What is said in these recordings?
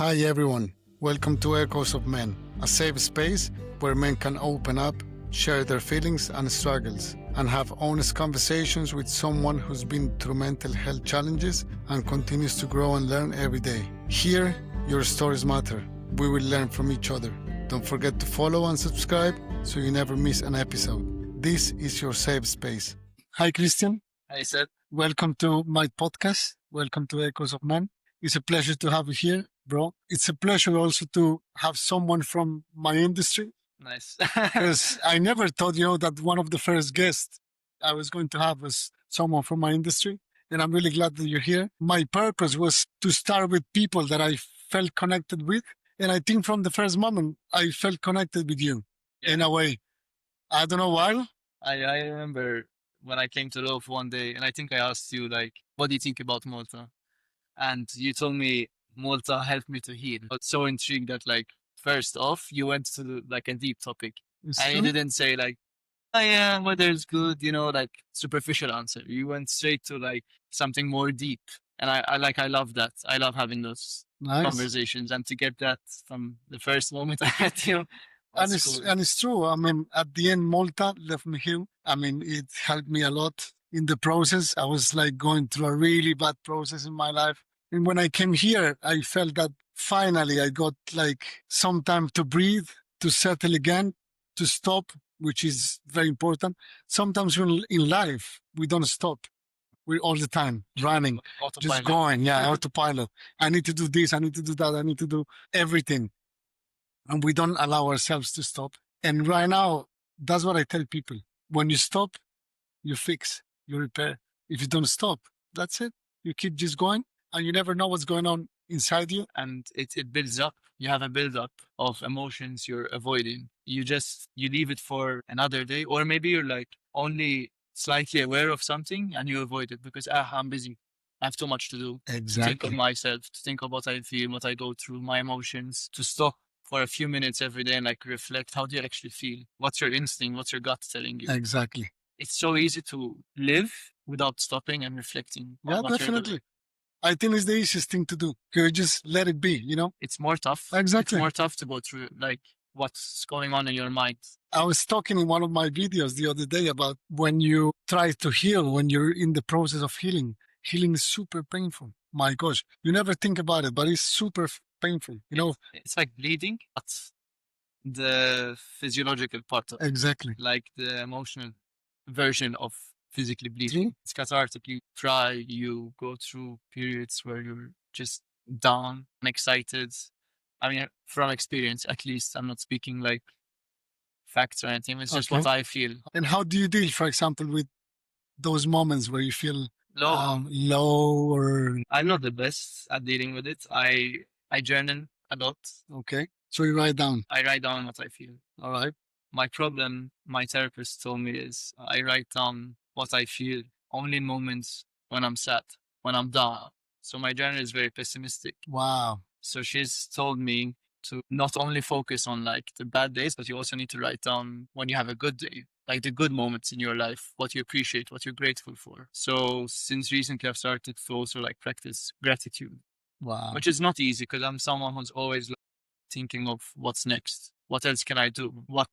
Hi everyone, welcome to Echoes of Men, a safe space where men can open up, share their feelings and struggles, and have honest conversations with someone who's been through mental health challenges and continues to grow and learn every day. Here, your stories matter. We will learn from each other. Don't forget to follow and subscribe so you never miss an episode. This is your safe space. Hi Christian. Hi, Seth. Welcome to my podcast. Welcome to Echoes of Men. It's a pleasure to have you here, bro. It's a pleasure also to have someone from my industry Nice. because I never thought, that one of the first guests I was going to have was someone from my industry. And I'm really glad that you're here. My purpose was to start with people that I felt connected with. And I think from the first moment, I felt connected with you in a way. I don't know why. I remember when I came to Love one day, and I think I asked you, like, what do you think about Malta? And you told me Malta helped me to heal. I was so intrigued that, like, first off, you went to, like, a deep topic. It's And you true. didn't say, like, oh, yeah, weather's good, like, superficial answer. You went straight to, like, something more deep. And I love that. I love having those Nice. conversations. And to get that from the first moment I met you, And was it's, cool. and it's true. I mean, at the end, Malta left me healed. I mean, it helped me a lot in the process. I was like going through a really bad process in my life. And when I came here, I felt that finally I got like some time to breathe, to settle again, to stop, which is very important. Sometimes when in life, we don't stop. We're all the time running, just Autopilot. going. Yeah, autopilot. I need to do this. I need to do that. I need to do everything. And we don't allow ourselves to stop. And right now, that's what I tell people. When you stop, you fix, you repair. If you don't stop, that's it. You keep just going and you never know what's going on inside you. And it builds up. You have a build up of emotions you're avoiding. You leave it for another day, or maybe you're like only slightly aware of something and you avoid it because I'm busy. I have too much to do. To think of Exactly. myself, to think of what I feel, what I go through, my emotions, to stop for a few minutes every day and like reflect. How do you actually feel? What's your instinct? What's your gut telling you? Exactly. It's so easy to live without stopping and reflecting on Yeah, what you're doing. definitely. I think it's the easiest thing to do. You just let it be, It's more tough. Exactly. It's more tough to go through like what's going on in your mind. I was talking in one of my videos the other day about when you try to heal, when you're in the process of healing. Healing is super painful. My gosh, you never think about it, but it's super painful. It's like bleeding, but the physiological part of it, Exactly. like the emotional version of physically bleeding. True. It's cathartic. You cry, you go through periods where you're just down and excited. I mean, from experience, at least, I'm not speaking like facts or anything. It's just what Okay. I feel. And how do you deal, for example, with those moments where you feel Low. low or I'm not the best at dealing with it. I journal a lot. okay? So you write down. I write down what I feel. All right. My problem, my therapist told me, is I write down what I feel only in moments when I'm sad, when I'm down. So my journal is very pessimistic. Wow. So she's told me to not only focus on like the bad days, but you also need to write down when you have a good day, like the good moments in your life, what you appreciate, what you're grateful for. So since recently, I've started to also like practice gratitude, Wow. which is not easy because I'm someone who's always like, thinking of what's next. What else can I do? What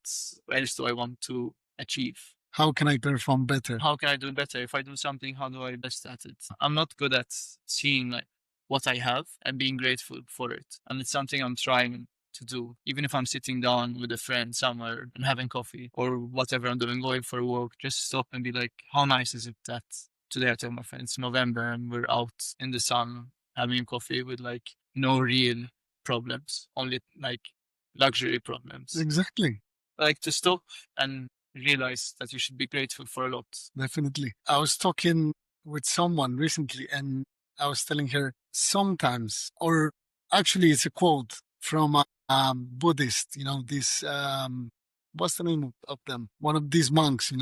else do I want to achieve? How can I perform better? How can I do better? If I do something, how do I best at it? I'm not good at seeing like what I have and being grateful for it. And it's something I'm trying to do. Even if I'm sitting down with a friend somewhere and having coffee or whatever I'm doing, going for a walk, just stop and be like, how nice is it that today I tell my friends it's November and we're out in the sun having coffee with like no real problems, only like luxury problems. Exactly. Like to stop and realize that you should be grateful for a lot. Definitely. I was talking with someone recently and I was telling her sometimes, or actually it's a quote from a Buddhist, this, what's the name of them? One of these monks,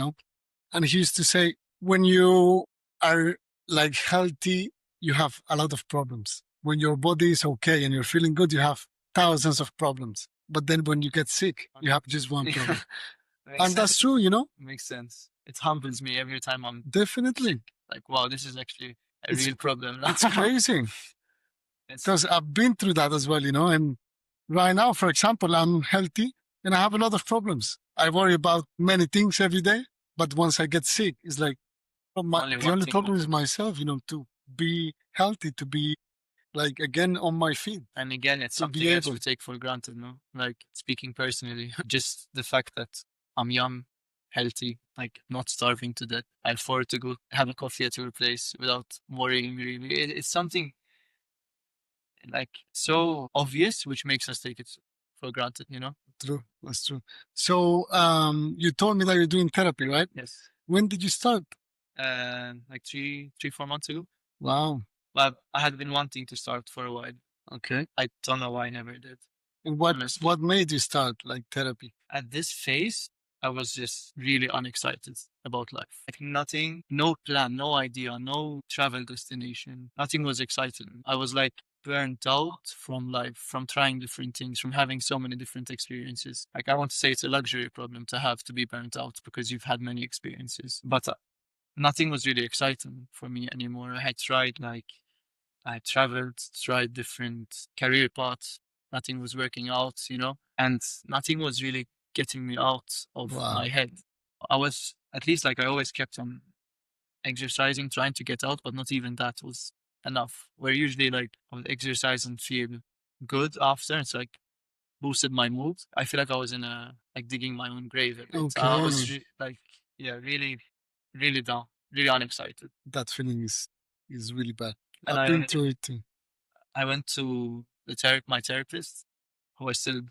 and he used to say, when you are like healthy, you have a lot of problems. When your body is okay and you're feeling good, you have thousands of problems. But then when you get sick, you have just one problem. And that's true, Makes sense. It humbles me every time I'm Definitely. sick. Like, wow, this is actually a It's- real problem. It's crazy. because I've been through that as well, and right now, for example, I'm healthy and I have a lot of problems. I worry about many things every day, but once I get sick, it's like, Only the one only thing problem is matters. myself, to be healthy, to be like again on my feet, And again, it's to be something else able. we take for granted, no? Like speaking personally, just the fact that I'm young, healthy, like not starving to death. I afford to go have a coffee at your place without worrying really. It's something like so obvious, which makes us take it for granted, you know? True, that's true. So, you told me that you're doing therapy, right? Yes. When did you start? Like 4 months ago. Wow. But I had been wanting to start for a while. Okay. I don't know why I never did. And what Honestly. what made you start like therapy? At this phase, I was just really unexcited about life. Like nothing, no plan, no idea, no travel destination. Nothing was exciting. I was like burnt out from life, from trying different things, from having so many different experiences. Like I want to say it's a luxury problem to have to be burnt out because you've had many experiences. But nothing was really exciting for me anymore. I had tried like I traveled, tried different career paths. Nothing was working out, and nothing was really getting me out of Wow. my head. I was, at least, like I always kept on exercising, trying to get out, but not even that was enough. Where usually, like, I would exercise and feel good after. It's like boosted my mood. I feel like I was in like digging my own grave a bit. I was Okay. like, yeah, really, really down, really unexcited. That feeling is really bad. And I've been through it too. I went to my therapist, who I still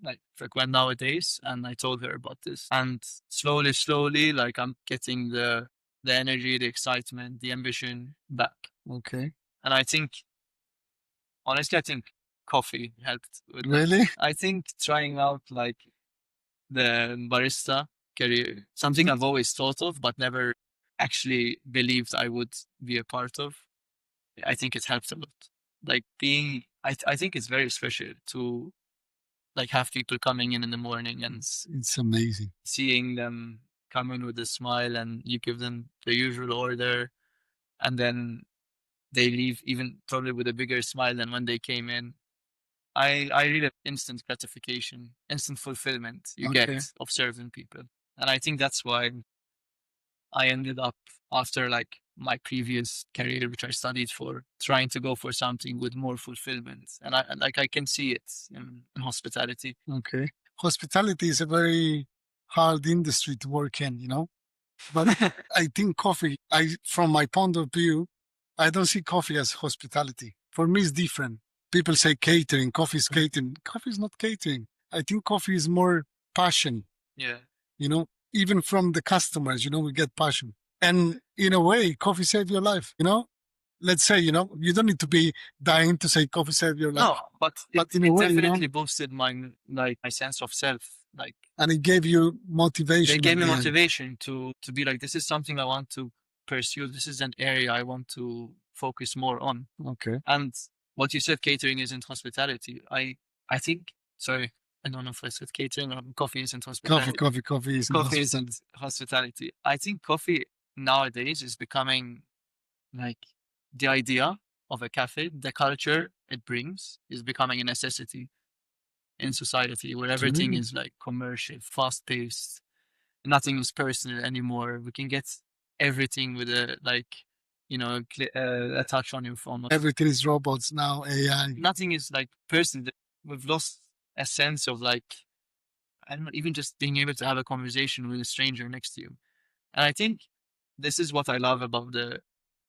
like frequent nowadays, and I told her about this. And slowly, slowly, like I'm getting the energy, the excitement, the ambition back. Okay. And I think, honestly, I think coffee helped with that. Really? I think trying out like the barista career, something I've always thought of but never actually believed I would be a part of. I think it helped a lot. Like being, I think it's very special to like have people coming in the morning and It's amazing. seeing them come in with a smile, and you give them the usual order, and then they leave even probably with a bigger smile than when they came in. I really have instant gratification, instant fulfillment you get Okay. of serving people. And I think that's why I ended up, after like my previous career, which I studied for, trying to go for something with more fulfillment. And I can see it in hospitality. Okay. Hospitality is a very hard industry to work in. But I think coffee, from my point of view, I don't see coffee as hospitality. For me, it's different. People say catering, coffee is catering. Coffee is not catering. I think coffee is more passion, Yeah. even from the customers, we get passion. And in a way, coffee saved your life. Let's say, you don't need to be dying to say coffee saved your life. No, but But in a it way, definitely boosted my sense of self. Like and it gave you they motivation gave at me the end. motivation to be like, this is something I want to pursue. This is an area I want to focus more on. Okay. And what you said, catering isn't hospitality. I think, sorry, I don't know if I said catering or coffee isn't Coffee, hospitality. coffee, coffee is in Coffee hospitality. isn't hospitality. I think coffee nowadays is becoming like the idea of a cafe, the culture it brings is becoming a necessity in society where everything Really? is like commercial, fast paced. Nothing is personal anymore. We can get everything with a a touch on your phone. Everything is robots now, AI. Nothing is like personal. We've lost a sense of like, I don't know, even just being able to have a conversation with a stranger next to you. And I think this is what I love about the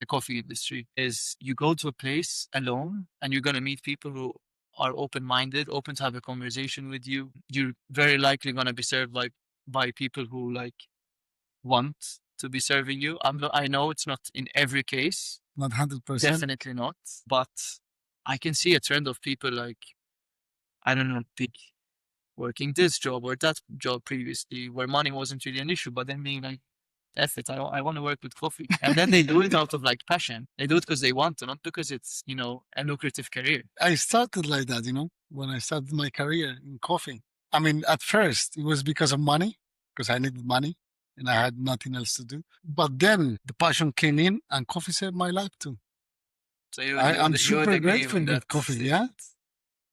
coffee industry is you go to a place alone and you're going to meet people who are open-minded, open to have a conversation with you. You're very likely going to be served by people who like want to be serving you. I know it's not in every case, Not 100%. definitely not, but I can see a trend of people like, I don't know, working this job or that job previously where money wasn't really an issue, but then being like, F it, I want to work with coffee. And then they do it out of like passion. They do it because they want to, not because it's, a lucrative career. I started like that, when I started my career in coffee. I mean, at first it was because of money, because I needed money and I had nothing else to do. But then the passion came in and coffee saved my life too. So you I'm would super agree grateful with with that coffee. Yeah.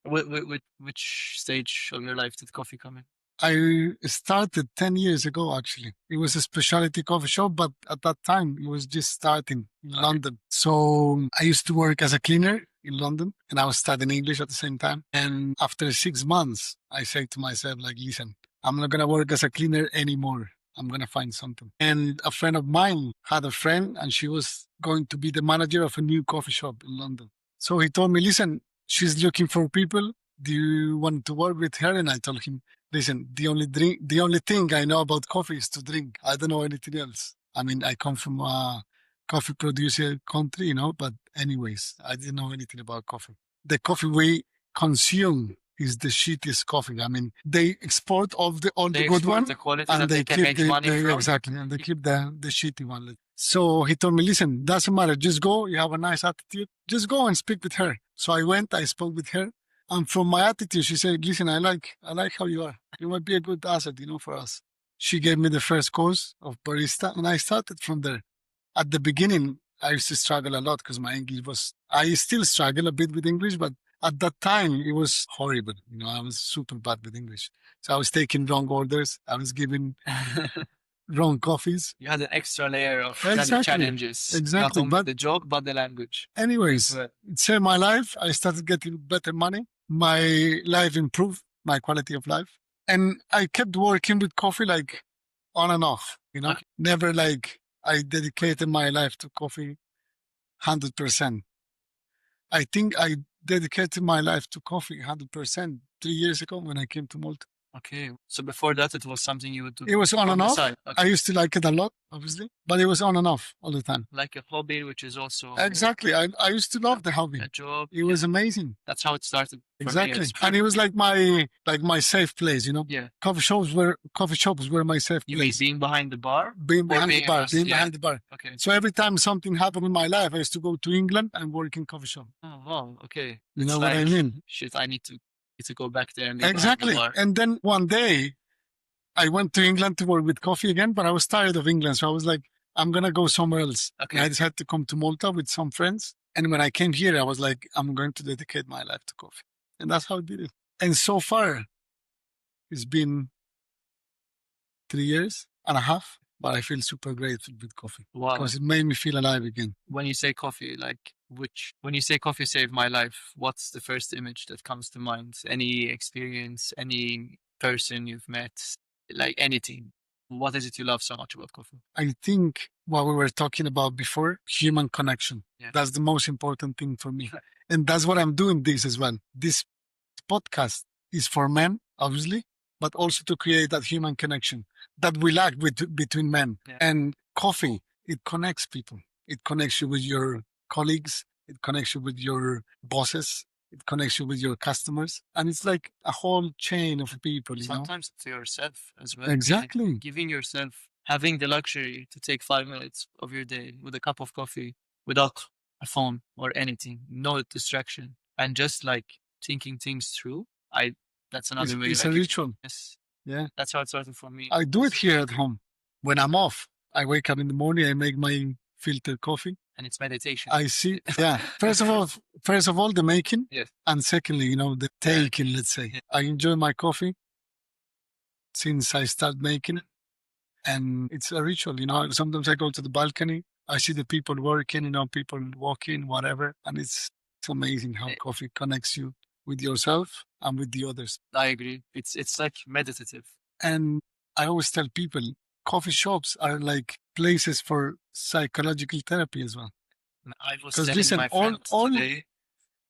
statement. Which stage of your life did coffee come in? I started 10 years ago, actually. It was a specialty coffee shop, but at that time it was just starting in London. So I used to work as a cleaner in London and I was studying English at the same time. And after 6 months, I say to myself, like, listen, I'm not going to work as a cleaner anymore. I'm going to find something. And a friend of mine had a friend and she was going to be the manager of a new coffee shop in London. So he told me, listen, she's looking for people. Do you want to work with her? And I told him, listen, the only thing I know about coffee is to drink. I don't know anything else. I mean, I come from a coffee producer country, but anyways, I didn't know anything about coffee. The coffee we consume is the shittiest coffee. I mean, they export all the good one The quality and that they they can keep make money from. exactly, and they keep the shitty one. So he told me, listen, doesn't matter, just go. You have a nice attitude. Just go and speak with her. So I went, I spoke with her. And from my attitude, she said, listen, I like how you are. You might be a good asset, for us. She gave me the first course of barista and I started from there. At the beginning, I used to struggle a lot because my English I still struggle a bit with English, but at that time it was horrible. I was super bad with English. So I was taking wrong orders. I was giving wrong coffees. You had an extra layer of Exactly. challenges. Not Exactly. only But the job, but the language. anyways, Right. it saved my life. I started getting better money. My life improved, my quality of life. And I kept working with coffee like on and off, Okay. never like I dedicated my life to coffee 100%. I think I dedicated my life to coffee 100% 3 years ago when I came to Malta. Okay. So before that, it was something you would do It was on on and the off. side. I Okay. used to like it a lot, obviously, but it was on and off all the time. Like a hobby, which is also Exactly. I used to love the hobby. a job. It was amazing. That's how it started for me. Exactly. And it was like my safe place, Yeah. Coffee shops were my safe You mean place. being behind the bar? Being behind the being bar, us, being yeah. behind the bar. Okay. So every time something happened in my life, I used to go to England and work in coffee shop. Oh, wow. Okay. You It's know what I mean? shit, I need to go back there and be behind the Exactly. bar. And then one day I went to England to work with coffee again, but I was tired of England. So I was like, I'm going to go somewhere else. Okay. And I decided to come to Malta with some friends. And when I came here, I was like, I'm going to dedicate my life to coffee. And that's how I did it. And so far, it's been 3 years and a half, but I feel super grateful with coffee. Wow. Because it made me feel alive again. When you say coffee, when you say coffee saved my life, what's the first image that comes to mind? Any experience, any person you've met, like anything? What is it you love so much about coffee? I think what we were talking about before, human connection. Yeah. That's the most important thing for me. And that's what I'm doing this as well. This podcast is for men, obviously, but also to create that human connection that we lack between men. Yeah. And coffee, it connects people. It connects you with your colleagues. It connects you with your bosses. It connects you with your customers. And it's like a whole chain of people, Sometimes to yourself as well. Exactly. Giving yourself, having the luxury to take 5 minutes of your day with a cup of coffee without a phone or anything, no distraction, and just like thinking things through. That's another way. It's a ritual. Yes. Yeah. That's how it started for me. I do it here at home. When I'm off, I wake up in the morning, I make my filter coffee. And it's meditation. I see. Yeah. First of all, the making. Yes. And secondly, the taking, let's say. Yeah. I enjoy my coffee since I start making it. And it's a ritual, Sometimes I go to the balcony. I see the people working, people walking, whatever. And it's amazing how coffee connects you with yourself and with the others. I agree. It's like meditative. And I always tell people, coffee shops are like places for psychological therapy as well. I was 'Cause telling listen, my friend today,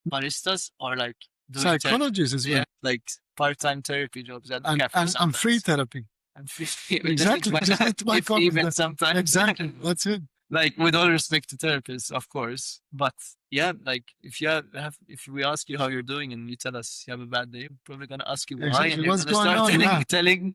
baristas are like doing psychologists as well. yeah, like part-time therapy jobs at the And, cafe and, and sometimes. free therapy. And free. Exactly. Just to buy If coffee. even sometimes. Exactly. That's it. Like with all respect to therapists, of course, but yeah, like if we ask you how you're doing and you tell us you have a bad day, we're probably gonna ask you why, Exactly. and you're What's gonna going start on?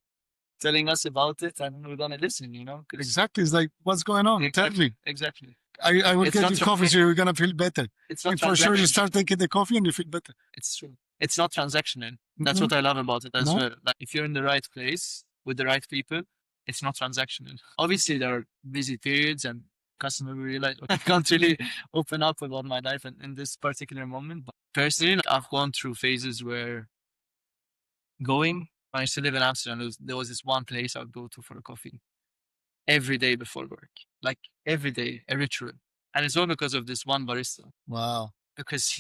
telling us about it, and we're gonna listen. 'Cause- Exactly. It's like, what's going on? Tell me. Exactly. I will It's get not you tra- coffee so you're going to feel better. It's not And for sure, you transactional. start taking the coffee and you feel better. It's true. It's not transactional. That's Mhm. what I love about it as No. well. Like if you're in the right place with the right people, it's not transactional. Obviously, there are busy periods and customer will realize I can't really open up about my life in this particular moment. But personally, like, I've gone through phases where going, when I used to live in Amsterdam, there was this one place I would go to for a coffee every day before work, like every day, a ritual. And it's all because of this one barista. Wow. Because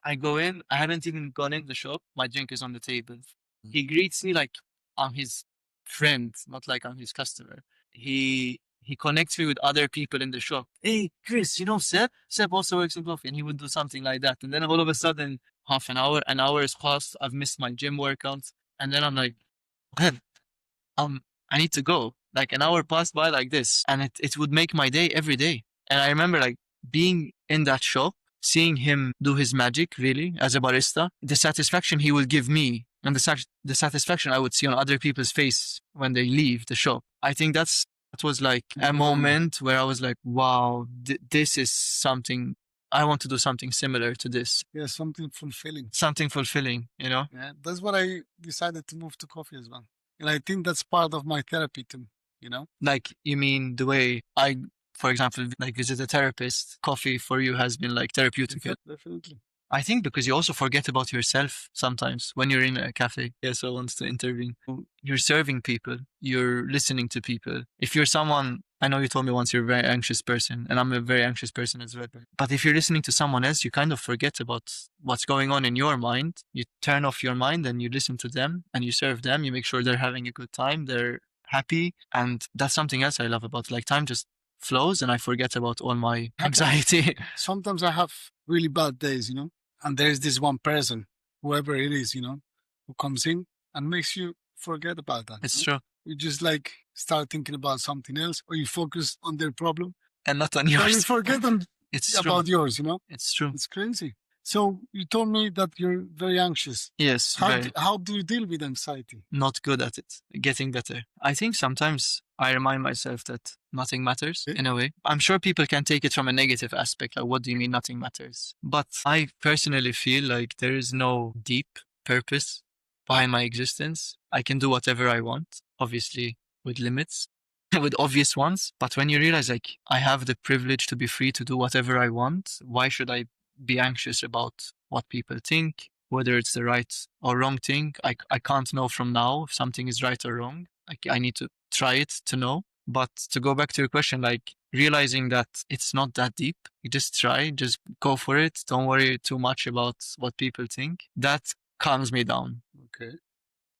I go in, I haven't even gone in the shop, my drink is on the table. He greets me like I'm his friend, not like I'm his customer. He connects me with other people in the shop. Hey, Chris, you know Seb? Seb also works in coffee, and he would do something like that. And then all of a sudden, half an hour has passed. I've missed my gym workouts, and then I'm like, man, I need to go. Like an hour passed by like this, and it would make my day every day. And I remember like being in that shop, seeing him do his magic really as a barista, the satisfaction he would give me and the satisfaction I would see on other people's face when they leave the shop. I think that was like a moment where I was like, wow, this is something I want to do something similar to this. Yeah, something fulfilling. Something fulfilling, you know? Yeah, that's what I decided to move to coffee as well. And I think that's part of my therapy too, you know? Like, you mean the way I, for example, like visit a therapist, coffee for you has been like therapeutic. Definitely. I think because you also forget about yourself sometimes when you're in a cafe. Yes, I want to intervene. You're serving people, you're listening to people. If you're someone, I know you told me once you're a very anxious person, and I'm a very anxious person as well. But if you're listening to someone else, you kind of forget about what's going on in your mind. You turn off your mind and you listen to them and you serve them. You make sure they're having a good time, they're happy. And that's something else I love about like time just flows and I forget about all my anxiety. Sometimes I have really bad days, you know, and there's this one person, whoever it is, you know, who comes in and makes you forget about that. It's you know? true. You just like start thinking about something else, or you focus on their problem And not on and you yours. forget on It's true. about yours, you know. It's true. It's crazy. So you told me that you're very anxious. Yes, How do you deal with anxiety? not good at it. Getting better. I think sometimes I remind myself that nothing matters in a way. I'm sure people can take it from a negative aspect. Like, what do you mean nothing matters? But I personally feel like there is no deep purpose behind my existence. I can do whatever I want, obviously with limits, with obvious ones. But when you realize like I have the privilege to be free to do whatever I want, why should I be anxious about what people think, whether it's the right or wrong thing? I can't know from now if something is right or wrong. I need to try it to know. But to go back to your question, like realizing that it's not that deep, you just try, just go for it. Don't worry too much about what people think. That calms me down. Okay.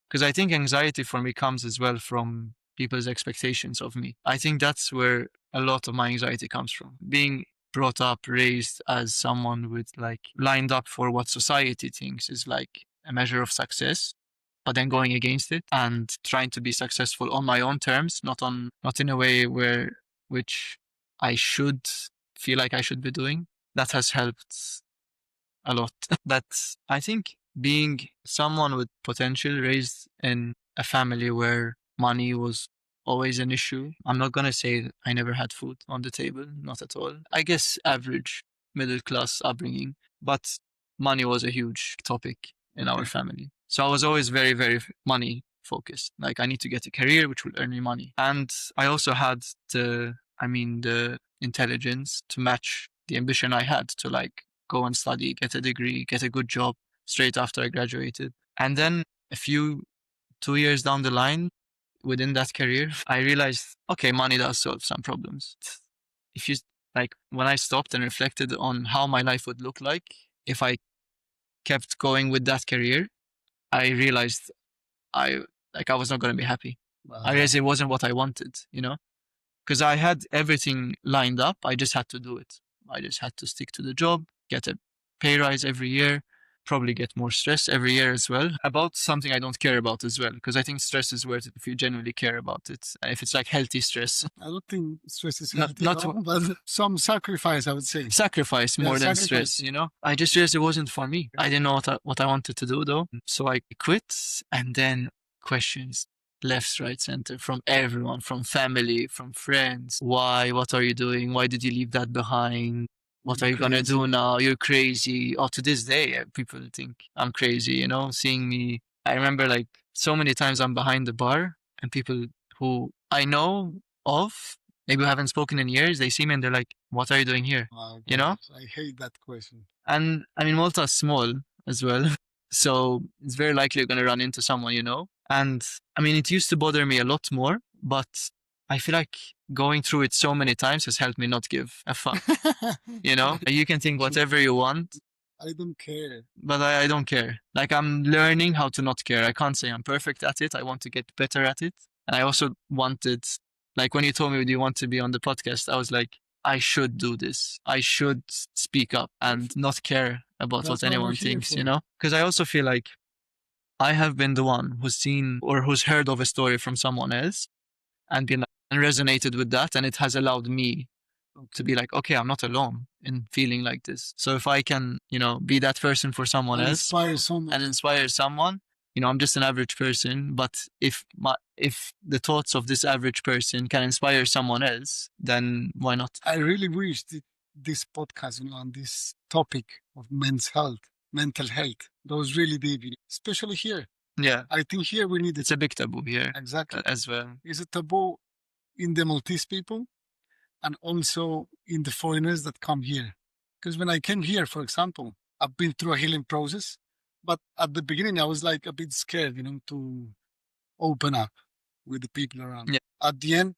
Because I think anxiety for me comes as well from people's expectations of me. I think that's where a lot of my anxiety comes from. Being brought up, raised as someone with like lined up for what society thinks is like a measure of success, but then going against it and trying to be successful on my own terms, not in a way which I should feel like I should be doing. That has helped a lot. But I think being someone with potential raised in a family where money was always an issue, I'm not going to say that I never had food on the table, not at all. I guess average middle class upbringing, but money was a huge topic in our family. So I was always very, very money focused. Like I need to get a career which will earn me money. And I also had the intelligence to match the ambition I had to like go and study, get a degree, get a good job straight after I graduated. And then 2 years down the line, within that career, I realized, okay, money does solve some problems. If you like, when I stopped and reflected on how my life would look like if I kept going with that career, I realized I was not going to be happy. I realized it wasn't what I wanted, you know, because I had everything lined up. I just had to do it. I just had to stick to the job, get a pay rise every year, probably get more stress every year as well about something I don't care about as well. Because I think stress is worth it if you genuinely care about it. If it's like healthy stress. I don't think stress is Not- healthy, not- no, but some sacrifice, I would say. Sacrifice Yeah, more than sacrifice. stress, you know? I just realized it wasn't for me. I didn't know what I wanted to do though. So I quit and then questions left, right, center from everyone, from family, from friends. Why? What are you doing? Why did you leave that behind? What are you going to do now? You're crazy. Oh, to this day, people think I'm crazy, you know, seeing me. I remember like so many times I'm behind the bar and people who I know of maybe we haven't spoken in years. They see me and they're like, "What are you doing here?" Oh, You know? gosh, I hate that question. And I mean, Malta is small as well. So it's very likely you're going to run into someone, you know? And I mean, it used to bother me a lot more, but I feel like going through it so many times has helped me not give a fuck. You know, you can think whatever you want, I don't care. but I don't care. Like, I'm learning how to not care. I can't say I'm perfect at it. I want to get better at it. And I also wanted, like, when you told me, do you want to be on the podcast? I was like, I should do this. I should speak up and not care about what That's what we're anyone here thinks, you for. know? Because I also feel like I have been the one who's seen or who's heard of a story from someone else and been like, and resonated with that. And it has allowed me to be like, okay, I'm not alone in feeling like this. So if I can, you know, be that person for someone And else inspire someone. and inspire someone, you know, I'm just an average person, but if the thoughts of this average person can inspire someone else, then why not? I really wish that this podcast, on this topic of mental health, goes really deep, especially here. Yeah, I think here we need it. it's a big taboo here Exactly. as well. It's a taboo in the Maltese people and also in the foreigners that come here. Because when I came here, for example, I've been through a healing process, but at the beginning I was like a bit scared, to open up with the people around. Yeah. At the end,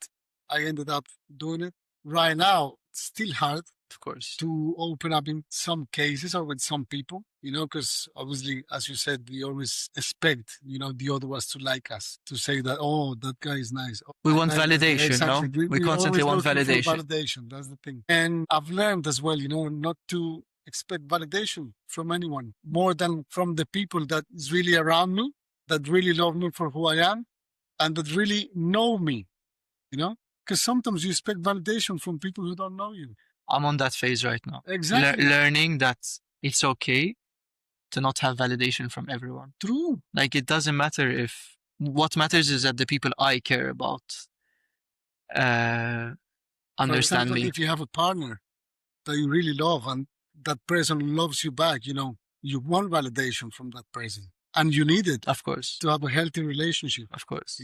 I ended up doing it. Right now, it's still hard Of course. to open up in some cases or with some people, because obviously, as you said, we always expect, the other ones to like us, to say that, oh, that guy is nice. Oh, We I want like that guy. validation, no? Exactly. We We're constantly always want looking for validation. validation. That's the thing. And I've learned as well, not to expect validation from anyone more than from the people that is really around me, that really love me for who I am, and that really know me, because sometimes you expect validation from people who don't know you. I'm on that phase right now. Exactly. Learning that it's okay to not have validation from everyone. True. Like, it doesn't matter if what matters is that the people I care about For understand example, me. if you have a partner that you really love and that person loves you back, you want validation from that person and you need it Of course. to have a healthy relationship. Of course.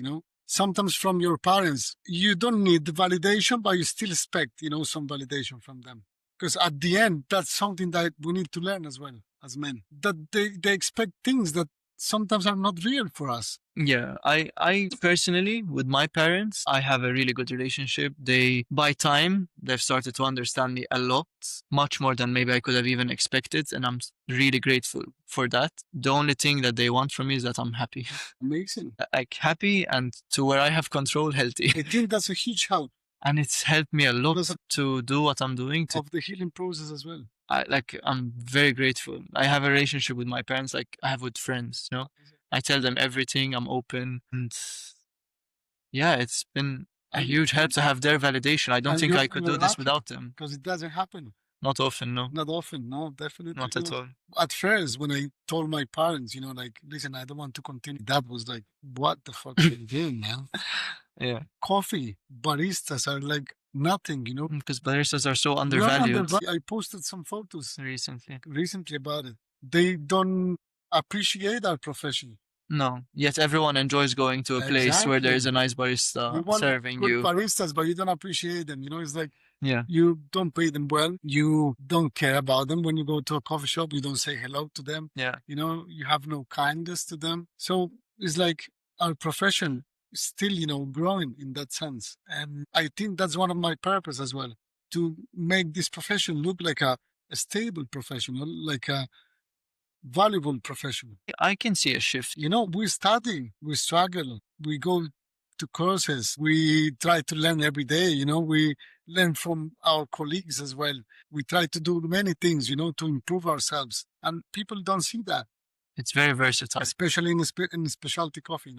Sometimes from your parents, you don't need the validation, but you still expect, some validation from them. Because at the end, that's something that we need to learn as well as men, that they expect things that sometimes are not real for us. Yeah, I personally, with my parents, I have a really good relationship. By time, they've started to understand me a lot, much more than maybe I could have even expected. And I'm really grateful for that. The only thing that they want from me is that I'm happy. Amazing. Like, happy and to where I have control, healthy. I think that's a huge help. And it's helped me a lot to do what I'm doing. Of the healing process as well. I'm very grateful. I have a relationship with my parents like I have with friends, I tell them everything, I'm open. And yeah, it's been a huge help to have their validation. I don't think I could do this without them. Because it doesn't happen. Not often, no. Not often, no, definitely. Not at all. At first, when I told my parents, like, listen, I don't want to continue, that was like, what the fuck are you doing, man? Yeah. Coffee, baristas are like nothing, Because baristas are so undervalued. I posted some photos recently about it. They don't appreciate our profession. No, yet everyone enjoys going to a place where there is a nice barista serving you. Baristas, but you don't appreciate them. It's like, yeah, you don't pay them well. You don't care about them. When you go to a coffee shop, you don't say hello to them. Yeah. You have no kindness to them. So it's like our profession is still, growing in that sense. And I think that's one of my purpose as well, to make this profession look like a stable professional, like a valuable profession. I can see a shift. We study, we struggle, we go to courses, we try to learn every day, we learn from our colleagues as well. We try to do many things, to improve ourselves. And people don't see that. It's very versatile. Especially in specialty coffee,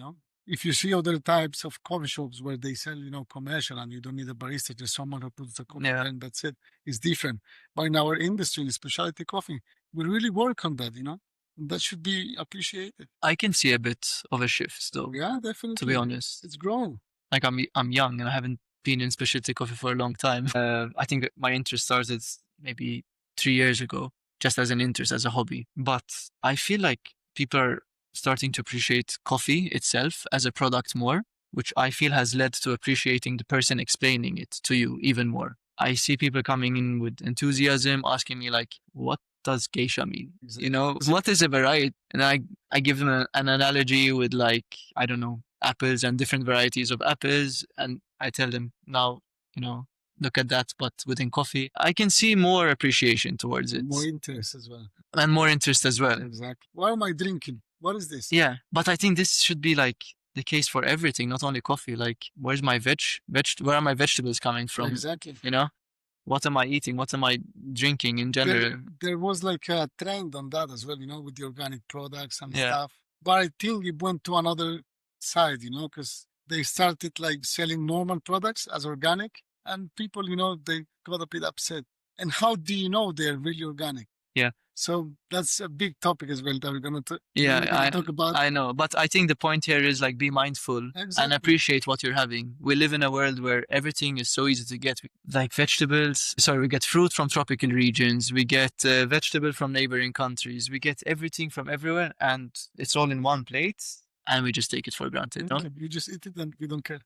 If you see other types of coffee shops where they sell, commercial and you don't need a barista, just someone who puts the coffee and that's it. It's different. But in our industry, in specialty coffee, we really work on that, and that should be appreciated. I can see a bit of a shift though. Yeah, definitely. To be honest. It's grown. Like I'm young and I haven't been in specialty coffee for a long time. I think my interest started maybe 3 years ago, just as an interest, as a hobby. But I feel like people are starting to appreciate coffee itself as a product more. which I feel has led to appreciating the person explaining it to you even more. I see people coming in with enthusiasm, asking me like, what does geisha mean? You know, what is a variety? And I give them an analogy with like, I don't know, apples and different varieties of apples. And I tell them now, you know, look at that, but within coffee, I can see more appreciation towards it. More interest as well. And more interest as well. Exactly. Why am I drinking? What is this? Yeah, but I think this should be like the case for everything, not only coffee. Like, where's my where are my vegetables coming from? Exactly. You know, what am I eating? What am I drinking in general? There was like a trend on that as well, you know, with the organic products and Yeah. stuff. But I think it went to another side, you know, because they started like selling normal products as organic, and people, you know, they got a bit upset. And how do you know they're really organic? Yeah. So that's a big topic as well that we're gonna Yeah, talk about. I know, but I think the point here is like be mindful and Exactly. appreciate what you're having. We live in a world where everything is so easy to get, like vegetables. Sorry, we get fruit from tropical regions. We get vegetable from neighboring countries. We get everything from everywhere, and it's all in one plate, and we just take it for granted. No? You just eat it and we don't care.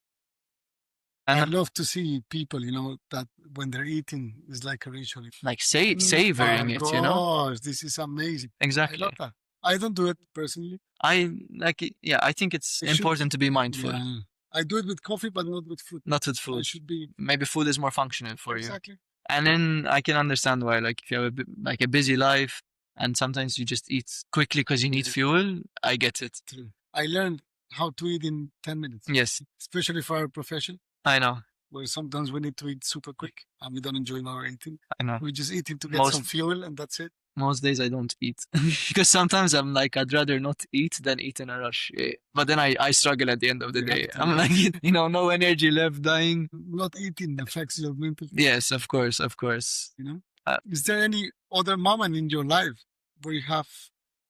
And I love to see people, you know, that when they're eating is like a ritual. like savoring it, you know? Gosh, this is amazing. Exactly. I love that. I don't do it personally. I like it. Yeah, I think it's It should- important to be mindful. Yeah. I do it with coffee, but not with food. Not with It food. should be Maybe food is more functional for you. exactly. And then I can understand why, like, if you have like a busy life and sometimes you just eat quickly because you need Yeah. fuel, I get it. True. I learned how to eat in 10 minutes. Yes, Especially for our profession, I know. where sometimes we need to eat super quick and we don't enjoy our eating. I know. We just eat it to get Most- some fuel and that's it. Most days I don't eat because sometimes I'm like, I'd rather not eat than eat in a rush. But then I struggle at the end of the You day. have to, I'm like, you know, no energy left, dying. Not eating affects your mental. Yes, of course, of course. You know, Uh, is there any other moment in your life where you have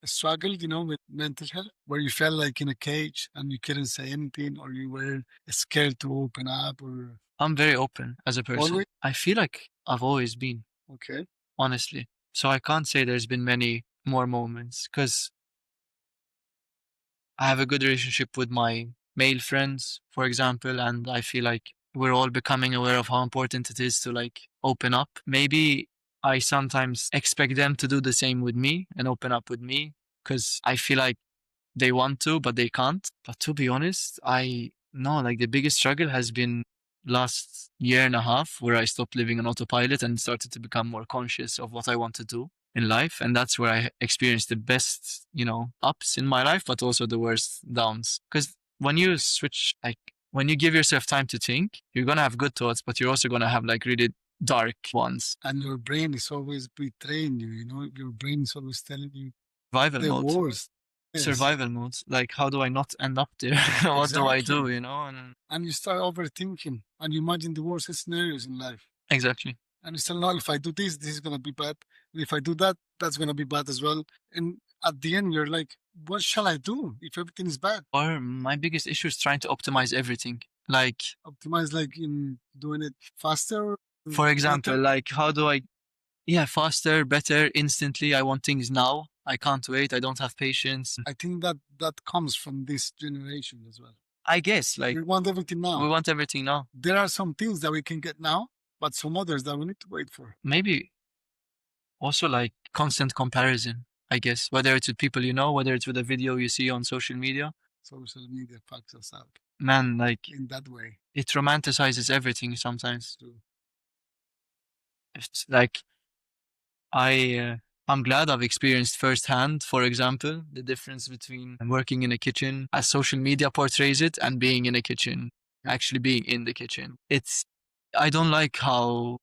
struggled, you know, with mental health, where you felt like in a cage and you couldn't say anything, or you were scared to open up, or I'm very open as a person. Always? I feel like I've always been, okay, honestly. So I can't say there's been many more moments because I have a good relationship with my male friends, for example, and I feel like we're all becoming aware of how important it is to like open up. Maybe I sometimes expect them to do the same with me and open up with me because I feel like they want to, but they can't. But to be honest, I know like the biggest struggle has been last year and a half where I stopped living on autopilot and started to become more conscious of what I want to do in life. And that's where I experienced the best, you know, ups in my life, but also the worst downs. Because when you switch, like when you give yourself time to think, you're going to have good thoughts, but you're also going to have like really dark ones. and your brain is always betraying you, you know, your brain is always telling you Survival the mode. worst. Yes. Survival mode. Like, how do I not end up there? What do I do, Exactly. you know? And you start overthinking and you imagine the worst scenarios in life. Exactly. And you say, no, if I do this, this is going to be bad. If I do that, that's going to be bad as well. And at the end, you're like, what shall I do if everything is bad? Or my biggest issue is trying to optimize everything. Like, Optimize, like in doing it faster? for example, better? like how do I, yeah, faster, better, instantly. I want things now. I can't wait. I don't have patience. I think that comes from this generation as well. I guess like We want everything now. we want everything now. There are some things that we can get now, but some others that we need to wait for. Maybe also like constant comparison, I guess, whether it's with people you know, whether it's with a video you see on social media. Social media fucks us up Man, like in that way. it romanticizes everything sometimes. So, It's like I'm glad I've experienced firsthand, for example, the difference between working in a kitchen as social media portrays it and being in a kitchen, actually being in the kitchen. I don't like how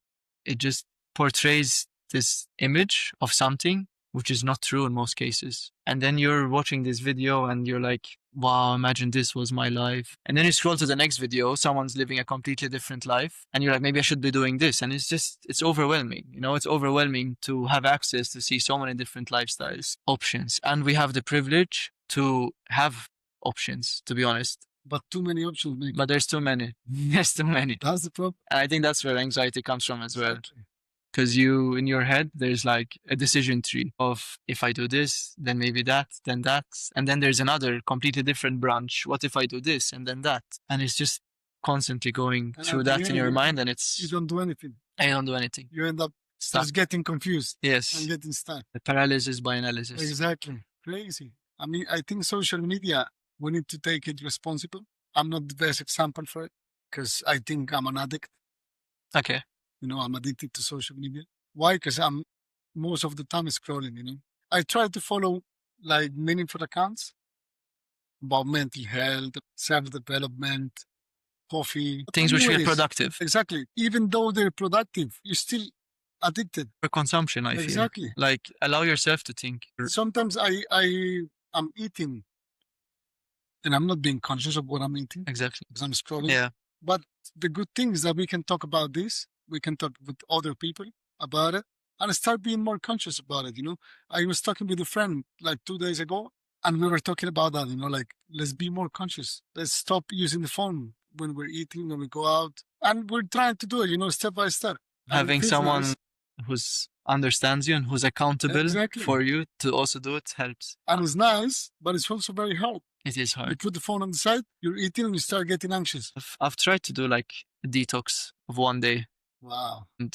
it just portrays this image of something which is not true in most cases. And then you're watching this video and you're like, wow, imagine this was my life. And then you scroll to the next video, someone's living a completely different life. And you're like, maybe I should be doing this. And it's overwhelming. You know, it's overwhelming to have access to see so many different lifestyles, options. And we have the privilege to have options, to be honest. but too many options make But there's too many. There's too many. that's the problem. And I think that's where anxiety comes from as well. Exactly. because you, in your head, there's like a decision tree of if I do this, then maybe that, then that. And then there's another completely different branch. What if I do this and then that? And it's just constantly going And through at the that in end, your mind. And you it's, don't do anything. I don't do anything. You end up Stuck. just getting confused and Yes. getting stuck. The paralysis by analysis. Exactly. Crazy. I mean, I think social media, we need to take it responsible. I'm not the best example for it because I think I'm an addict. Okay. You know, I'm addicted to social media. Why? Because I'm most of the time scrolling, you know. I try to follow like meaningful accounts about mental health, self-development, coffee. Things which feel Anyways, productive. exactly. Even though they're productive, you're still addicted. For consumption, I feel. Exactly. Like allow yourself to think. Sometimes I'm eating and I'm not being conscious of what I'm eating Exactly. because I'm scrolling. Yeah. But the good thing is that we can talk about this. We can talk with other people about it and start being more conscious about it. You know, I was talking with a friend like 2 days ago and we were talking about that, you know, like let's be more conscious. Let's stop using the phone when we're eating, when we go out. And we're trying to do it, you know, step by step. And Having someone who's understands you and who's accountable for you to also do it helps. And it's nice, but it's also very hard. It is You hard. put the phone on the side, you're eating and you start getting anxious. I've tried to do like a detox of one day Wow. and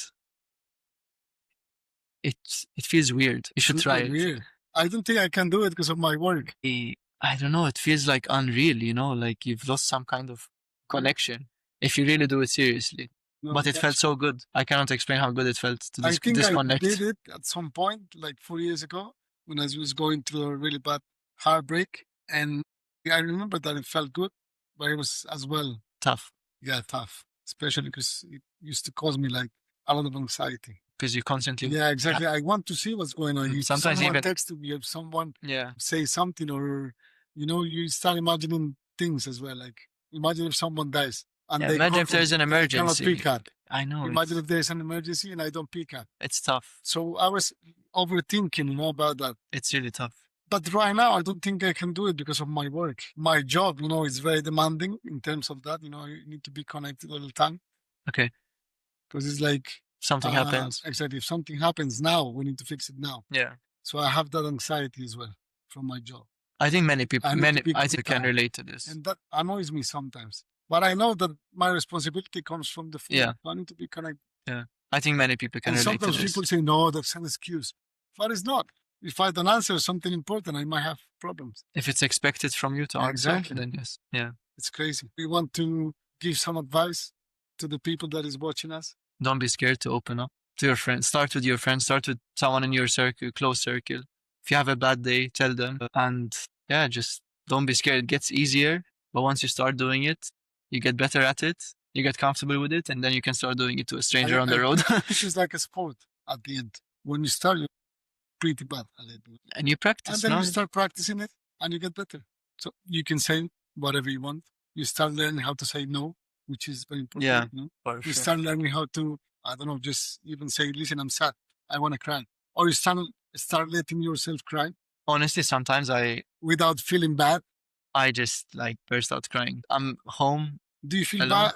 it feels weird. You should try it. Weird. I don't think I can do it because of my work. I don't know. It feels like unreal, you know, like you've lost some kind of connection if you really do it seriously. No, But it felt so good. I cannot explain how good it felt to I think disconnect. I did it at some point, like 4 years ago, when I was going through a really bad heartbreak. And I remember that it felt good, but it was as well, Tough. yeah, tough, especially because it used to cause me like a lot of anxiety. Because you constantly. Yeah, exactly. I want to see what's going on. Sometimes someone even texted me, if someone yeah. say something, or you know, you start imagining things as well. Like imagine if someone dies and they imagine if there's an cannot emergency. pick up. I know. Imagine if there's an emergency and I don't pick up. It's tough. So I was overthinking, you know, about that. It's really tough. But right now, I don't think I can do it because of my work. My job, you know, is very demanding in terms of that. You know, you need to be connected all the time. Okay. Because it's like something happens. Exactly. If something happens now, we need to fix it now. Yeah. So I have that anxiety as well from my job. I think many people, I think can relate to this. And that annoys me sometimes. But I know that my responsibility comes from the phone. Yeah. I need to be connected. Yeah. I think many people can relate to this. Sometimes people say, no, that's an excuse. But it's not. If I don't answer something important, I might have problems. If it's expected from you to answer, then yes. Yeah. It's crazy. We want to give some advice to the people that is watching us. Don't be scared to open up to your friends. Start with your friends. Start with someone in your circle, close circle. If you have a bad day, tell them. And yeah, just don't be scared. It gets easier. But once you start doing it, you get better at it. You get comfortable with it. And then you can start doing it to a stranger on the road. This is like a sport at the end. When you start, you're pretty bad at it. And you practice. And then you start practicing it and you get better. So you can say whatever you want. You start learning how to say no, which is very important. Yeah, you know? You start learning how to, I don't know, just even say, listen, I'm sad. I want to cry. Or you start letting yourself cry. Honestly, sometimes without feeling bad. I just like burst out crying. I'm home. Do you feel bad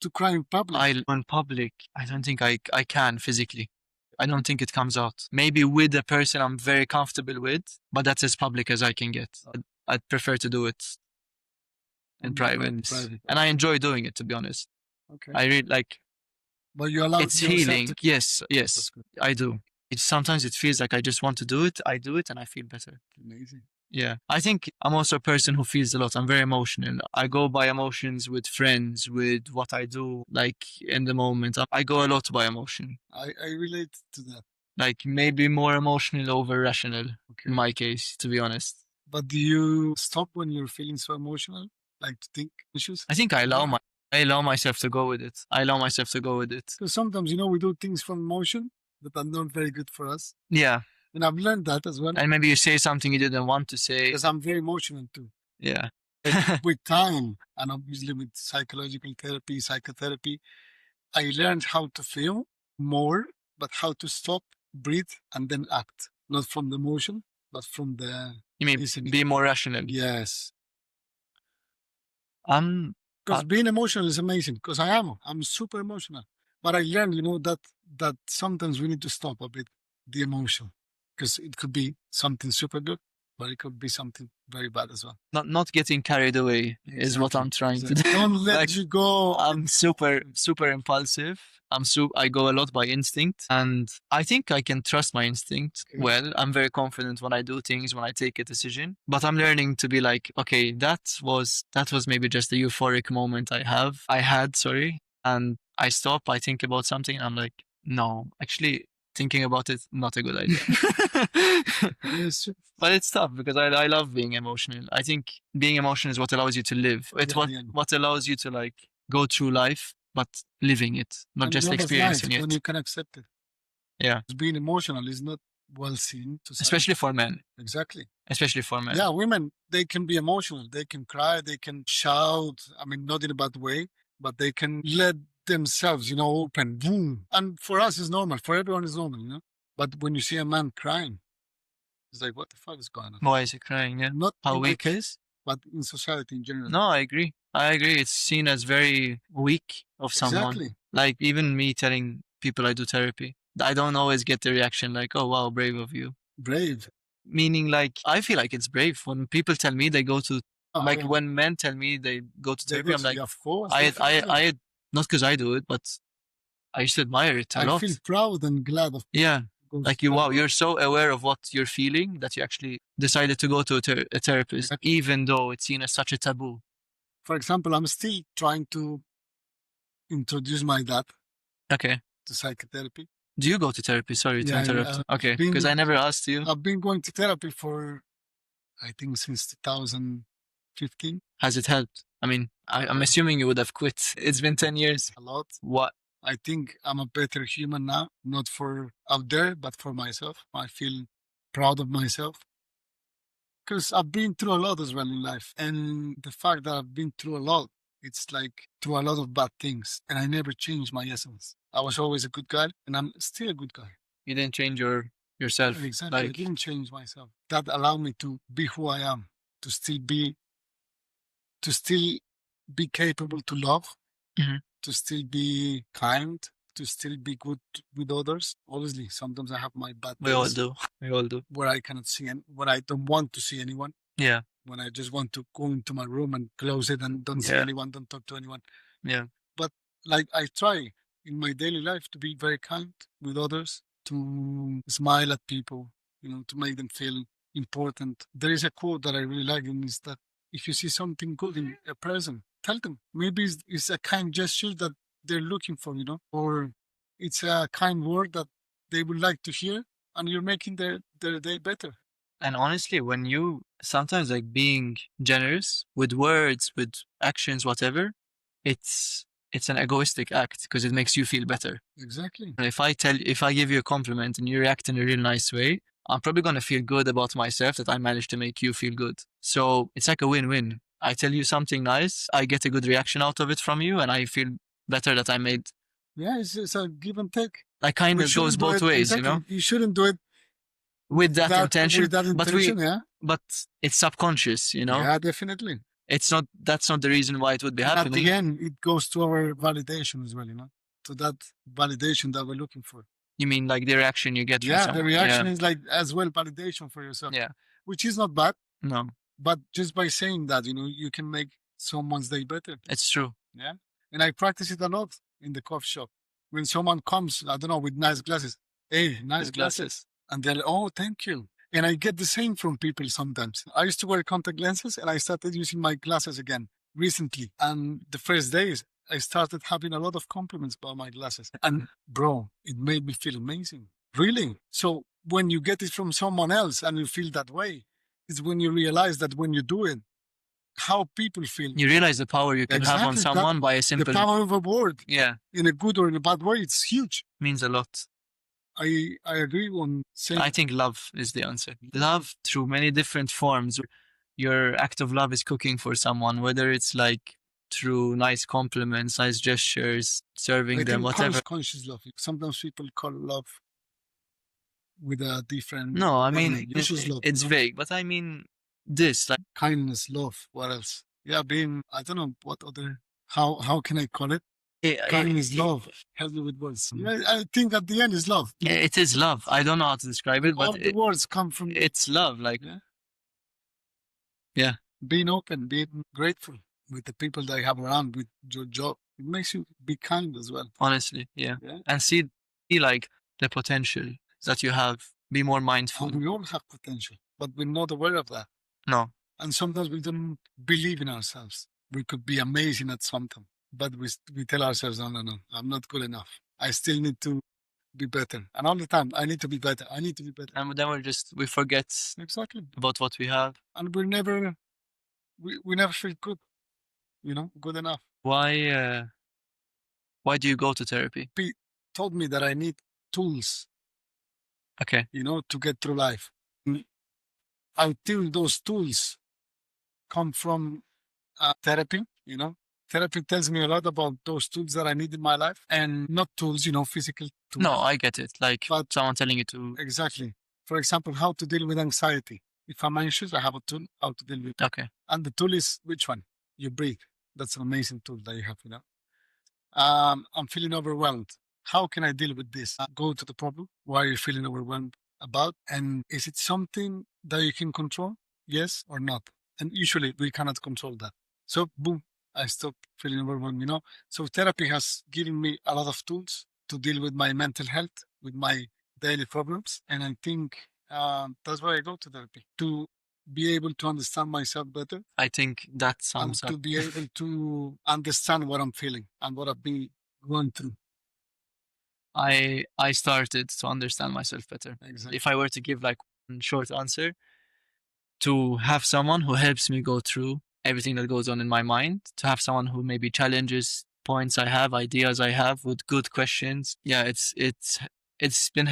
to cry in public? In public, I don't think I can physically. I don't think it comes out. Maybe with a person I'm very comfortable with, but that's as public as I can get. I'd prefer to do it in private. And I enjoy doing it, to be honest. Okay. I really like. But you allow it's healing. Yes, I do. Sometimes it feels like I just want to do it. I do it and I feel better. Amazing. Yeah. I think I'm also a person who feels a lot. I'm very emotional. I go by emotions with friends, with what I do, like in the moment. I go a lot by emotion. I relate to that. Like maybe more emotional over rational in my case, to be honest. But do you stop when you're feeling so emotional? Like to think issues? I think I allow myself to go with it. I allow myself to go with it. Because sometimes, you know, we do things from emotion that are not very good for us. Yeah. And I've learned that as well. And maybe you say something you didn't want to say. Because I'm very emotional too. Yeah. With time, and obviously with psychological therapy, psychotherapy, I learned how to feel more, but how to stop, breathe, and then act. Not from the emotion, but from the... You mean listening. Be more rational? Yes. Because being emotional is amazing, because I'm super emotional. But I learned, that sometimes we need to stop a bit the emotion, because it could be something super good, but it could be something very bad as well. Not getting carried away is what I'm trying to do. Don't let Like, you go. I'm super impulsive. I go a lot by instinct, and I think I can trust my instinct Okay. well. I'm very confident when I do things, when I take a decision. But I'm learning to be like, okay, that was maybe just a euphoric moment I had, sorry, and I stop, I think about something, and I'm like, no, actually, thinking about it, not a good idea. Yes. But it's tough because I love being emotional. I think being emotional is what allows you to live. It's Yeah. what allows you to like go through life, but living it, not And just love is experiencing nice when it. you can accept it. Yeah, Being emotional is not well seen to society. especially for men. Exactly. Especially for men. Yeah, women, they can be emotional. They can cry. They can shout. I mean, not in a bad way, but they can let themselves, open. Boom. And for us, it's normal. For everyone, it's normal. But when you see a man crying, it's like, what the fuck is going on? Why is he crying? Yeah. Not How in weak my he case, is? but in society in general. No, I agree. I agree. It's seen as very weak of someone. Exactly. Like even me telling people I do therapy, I don't always get the reaction like, "Oh wow, brave of you." Brave. Meaning, like, I feel like it's brave when people tell me they go to, like, Yeah. when men tell me they go to They therapy, go I'm to, like, yeah, of course. I, not because I do it, but I used to admire it a I lot. feel proud and glad of Yeah. goes Like to wow, therapy. you're so aware of what you're feeling that you actually decided to go to a therapist, Exactly. even though it's seen as such a taboo. For example, I'm still trying to introduce my dad Okay. to psychotherapy. Do you go to therapy? Sorry to Yeah, interrupt. Okay. Because I never asked you. I've been going to therapy for, I think, since 2015. Has it helped? I mean, I'm assuming you would have quit. It's been 10 years. A lot. What? I think I'm a better human now, not for out there, but for myself. I feel proud of myself because I've been through a lot as well in life. And the fact that I've been through a lot, it's like through a lot of bad things. And I never changed my essence. I was always a good guy, and I'm still a good guy. You didn't change yourself. Exactly. I Like, didn't change myself. That allowed me to be who I am, to still be, to still be capable to love, Mhm. to still be kind, to still be good with others. Obviously, sometimes I have my bad we all days do. We all do. where I cannot see and when I don't want to see anyone, Yeah. when I just want to go into my room and close it and don't see Yeah. anyone, don't talk to anyone. Yeah. But like I try in my daily life to be very kind with others, to smile at people, to make them feel important. There is a quote that I really like, and is that if you see something good in a person, tell them. Maybe it's a kind gesture that they're looking for, or it's a kind word that they would like to hear, and you're making their day better. And honestly, when you sometimes like being generous with words, with actions, whatever, it's an egoistic act because it makes you feel better. Exactly. And if I give you a compliment and you react in a real nice way, I'm probably gonna feel good about myself that I managed to make you feel good. So it's like a win-win. I tell you something nice, I get a good reaction out of it from you, and I feel better that I made. Yeah, it's a give and take. Like kind We of goes shouldn't do both it ways, you exactly. know, You shouldn't do it with that intention. with that But we, intention. Yeah, but it's subconscious, you know. yeah, definitely. It's not. That's not the reason why it would be And at the happening. end, it goes to our validation as well, to that validation that we're looking for. You mean like the reaction you get from Yeah, the someone? reaction Yeah. is like as well validation for yourself. Yeah. Which is not bad, No, but just by saying that, you can make someone's day better. it's true. Yeah, and I practice it a lot in the coffee shop. When someone comes, I don't know, with nice glasses, hey, nice These glasses, glasses. and they're like, oh, thank you. And I get the same from people sometimes. I used to wear contact lenses, and I started using my glasses again recently. And the first days, I started having a lot of compliments about my glasses. And bro, it made me feel amazing. Really. So when you get it from someone else and you feel that way, it's when you realize that when you do it, how people feel. You realize the power you can have on Exactly, that- someone by a The simple. power of a word, Yeah, in a good or in a bad way, it's huge. means a lot. I agree on saying. I think love is the answer. Love through many different forms. Your act of love is cooking for someone, whether it's like through nice compliments, nice gestures, serving I them, think whatever. conscious love. Sometimes people call love with a different. No, I mean meaning. Conscious love. it's vague, but I mean this like Kindness, love. What else? Yeah, being. I don't know what other. How can I call it? Kind is love. Help me with words. Yeah, I think at the end is love. Yeah, it is love. I don't know how to describe it, All but the words come from it's love. Like, yeah. yeah, Being open, being grateful with the people that you have around, with your job. It makes you be kind as well. honestly, yeah. Yeah. And see like the potential that you have. Be more mindful. And we all have potential, but we're not aware of that. No, And sometimes we don't believe in ourselves. We could be amazing at something, but we tell ourselves, no, no, no, I'm not good enough. I still need to be better. And all the time, I need to be better. I need to be better. and then we forget Exactly. about what we have. And we never feel good, good enough. Why do you go to therapy? Pete told me that I need tools, Okay. To get through life. Until those tools come from therapy, Therapy tells me a lot about those tools that I need in my life, and not tools, physical tools. No, I get it. Like But someone telling you to. exactly. For example, how to deal with anxiety. If I'm anxious, I have a tool how to deal with it. Okay. And the tool is which one? You breathe. That's an amazing tool that you have, I'm feeling overwhelmed. How can I deal with this? Go to the problem. Why are you feeling overwhelmed about? And is it something that you can control? Yes or not? And usually we cannot control that. So boom, I stop feeling overwhelmed, So therapy has given me a lot of tools to deal with my mental health, with my daily problems. And I think that's why I go to therapy, to be able to understand myself better. I think that And sums up. to be able to understand what I'm feeling and what I've been going through. I started to understand myself better. Exactly. If I were to give like one short answer, to have someone who helps me go through everything that goes on in my mind, to have someone who maybe challenges points I have, ideas I have with good questions. Yeah, it's been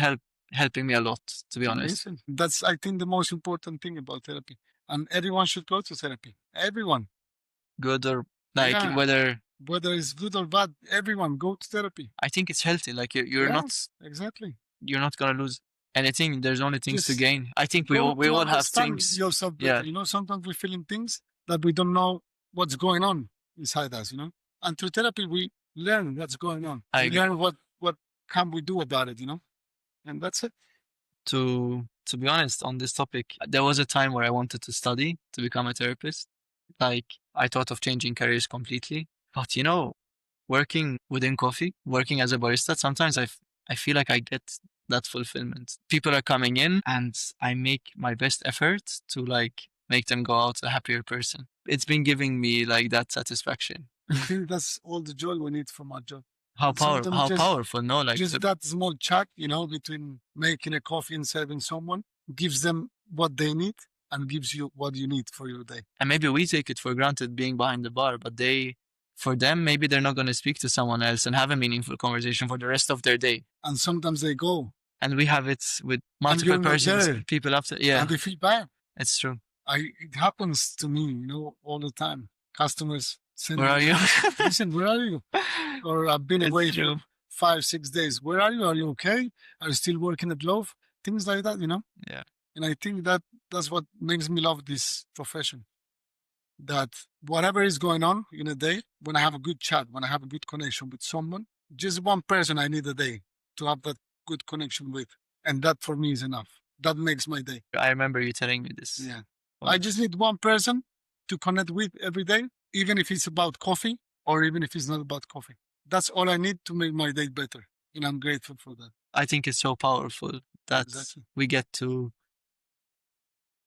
helping me a lot, to be honest. Amazing. That's, I think, the most important thing about therapy. And everyone should go to therapy. Everyone. Good or like Yeah. whether it's good or bad, everyone go to therapy. I think it's healthy. Like you're not Exactly. You're not gonna lose anything. There's only things to Just gain. I think we all have understand things. yourself Yeah. better. Sometimes we're feeling things that we don't know what's going on inside us, And through therapy, we learn what's going on. I We agree. learn what can we do about it, And that's it. To be honest, on this topic, there was a time where I wanted to study to become a therapist. Like I thought of changing careers completely. But working within coffee, working as a barista, sometimes I feel like I get that fulfillment. People are coming in and I make my best effort to like make them go out a happier person. It's been giving me like that satisfaction. I think that's all the joy we need from our job. How And sometimes powerful, no? Like just that small chat, between making a coffee and serving someone gives them what they need and gives you what you need for your day. And maybe we take it for granted being behind the bar, but for them, maybe they're not going to speak to someone else and have a meaningful conversation for the rest of their day. And sometimes they go. And we have it with And multiple you're not persons, there. people after. Yeah, And they feel bad. it's true. It happens to me, all the time. Customers send Where are me, you? listen, where are you? Or I've been It's away true. for 5-6 days. Where are you? Are you okay? Are you still working at Love? Things like that, Yeah. And I think that's what makes me love this profession. That whatever is going on in a day, when I have a good chat, when I have a good connection with someone, just one person I need a day to have that good connection with. And that for me is enough. That makes my day. I remember you telling me this. Yeah. I just need one person to connect with every day, even if it's about coffee or even if it's not about coffee. That's all I need to make my day better. And I'm grateful for that. I think it's so powerful that Exactly. we get to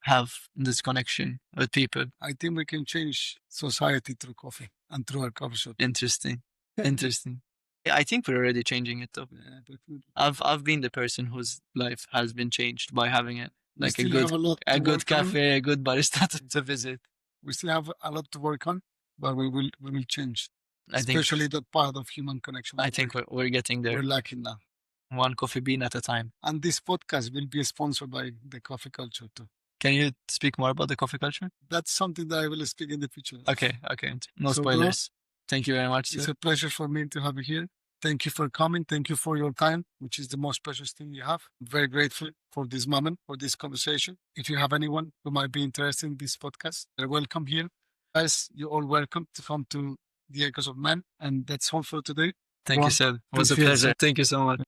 have this connection with people. I think we can change society through coffee and through our coffee shop. Interesting. Interesting. Yeah, I think we're already changing it though. Yeah, definitely. I've been the person whose life has been changed by having it. We Like a still good have a lot to good work on. cafe, a good barista to visit. We still have a lot to work on, but we will change. I think Especially that part of human connection. I think we're getting there. we're lacking now. One coffee bean at a time. And this podcast will be sponsored by the coffee culture too. Can you speak more about the coffee culture? That's something that I will speak in the future. Okay. No So, bro, spoilers. Thank you very much, It's sir. a pleasure for me to have you here. Thank you for coming. Thank you for your time, which is the most precious thing you have. I'm very grateful for this moment, for this conversation. If you have anyone who might be interested in this podcast, they're welcome here. Guys, you're all welcome to come to the egos of men. And that's all for today. Thank you, Ron, sir. It feel was a free to say pleasure. Thank you so much.